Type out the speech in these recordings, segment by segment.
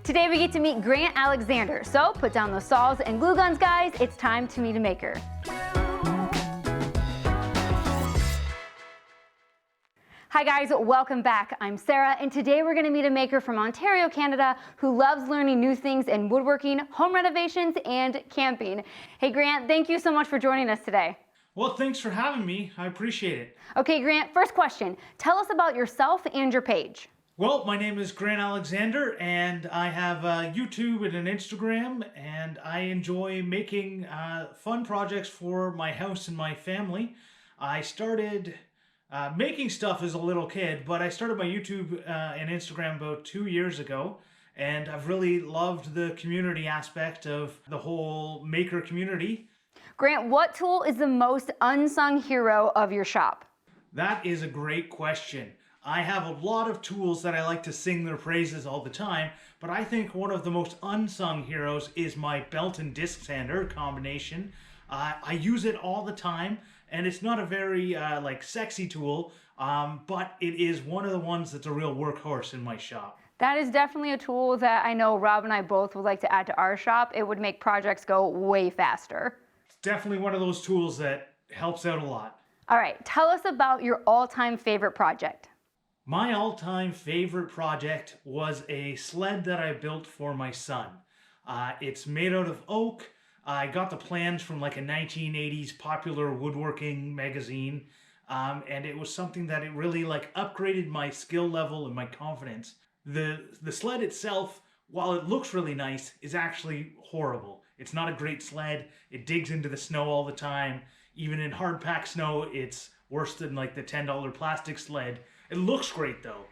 Today we get to meet Grant Alexander. So put down those saws and glue guns, guys. It's time to meet a maker. Hi guys, welcome back. I'm Sarah, and today we're gonna meet a maker from Ontario, Canada, who loves learning new things in woodworking, home renovations, and camping. Hey Grant, thank you so much for joining us today. Well, thanks for having me. I appreciate it. Okay, Grant, first question. Tell us about yourself and your page. Well, my name is Grant Alexander, and I have a YouTube and an Instagram, and I enjoy making fun projects for my house and my family. I started making stuff as a little kid, but I started my YouTube and Instagram about 2 years ago, and I've really loved the community aspect of the whole maker community. Grant, what tool is the most unsung hero of your shop? That is a great question. I have a lot of tools that I like to sing their praises all the time, but I think one of the most unsung heroes is my belt and disc sander combination. I use it all the time, and it's not a very sexy tool, but it is one of the ones that's a real workhorse in my shop. That is definitely a tool that I know Rob and I both would like to add to our shop. It would make projects go way faster. It's definitely one of those tools that helps out a lot. All right, tell us about your all-time favorite project. My all-time favorite project was a sled that I built for my son. It's made out of oak. I got the plans from like a 1980s popular woodworking magazine, and it was something that it really upgraded my skill level and my confidence. The sled itself, while it looks really nice, is actually horrible. It's not a great sled. It digs into the snow all the time. Even in hard packed snow, it's worse than like the $10 plastic sled. It looks great though,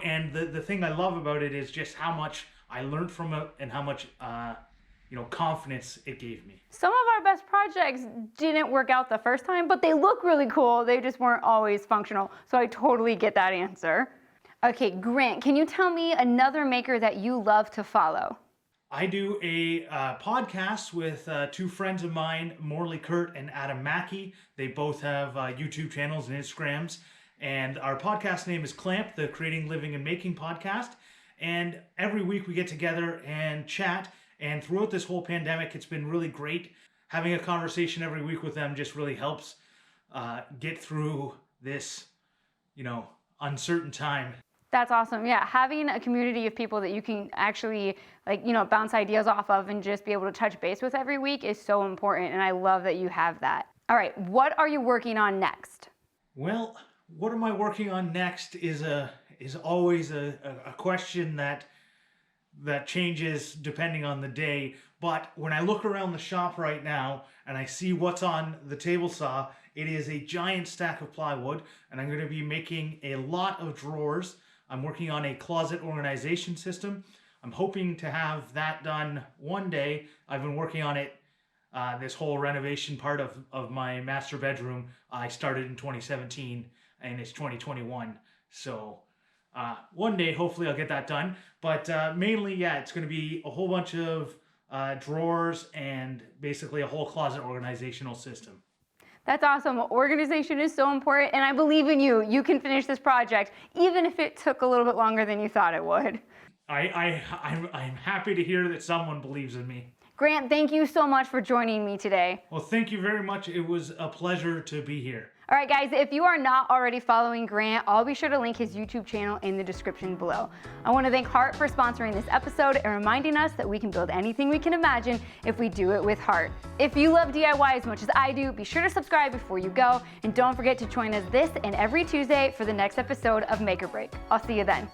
and the thing I love about it is just how much I learned from it and how much confidence it gave me. Some of our best projects didn't work out the first time, but they look really cool. They just weren't always functional. So I totally get that answer. Okay, Grant, can you tell me another maker that you love to follow? I do a podcast with two friends of mine, Morley Kurt and Adam Mackey. They both have YouTube channels and Instagrams. And our podcast name is Clamp, the Creating, Living, and Making podcast. And every week we get together and chat. And throughout this whole pandemic, it's been really great. Having a conversation every week with them just really helps get through this, uncertain time. That's awesome. Yeah, having a community of people that you can actually bounce ideas off of and just be able to touch base with every week is so important. And I love that you have that. All right, what are you working on next? Well, what am I working on next is always a question that changes depending on the day. But when I look around the shop right now and I see what's on the table saw, it is a giant stack of plywood, and I'm going to be making a lot of drawers. I'm working on a closet organization system. I'm hoping to have that done one day. I've been working on it, this whole renovation part of my master bedroom. I started in 2017. And it's 2021, so one day hopefully I'll get that done. But mainly, yeah, it's going to be a whole bunch of drawers and basically a whole closet organizational system. That's awesome. Organization is so important, and I believe in you. You can finish this project, even if it took a little bit longer than you thought it would. I'm happy to hear that someone believes in me. Grant, thank you so much for joining me today. Well, thank you very much. It was a pleasure to be here. All right, guys, if you are not already following Grant, I'll be sure to link his YouTube channel in the description below. I want to thank Heart for sponsoring this episode and reminding us that we can build anything we can imagine if we do it with heart. If you love DIY as much as I do, be sure to subscribe before you go, and don't forget to join us this and every Tuesday for the next episode of Make or Break. I'll see you then.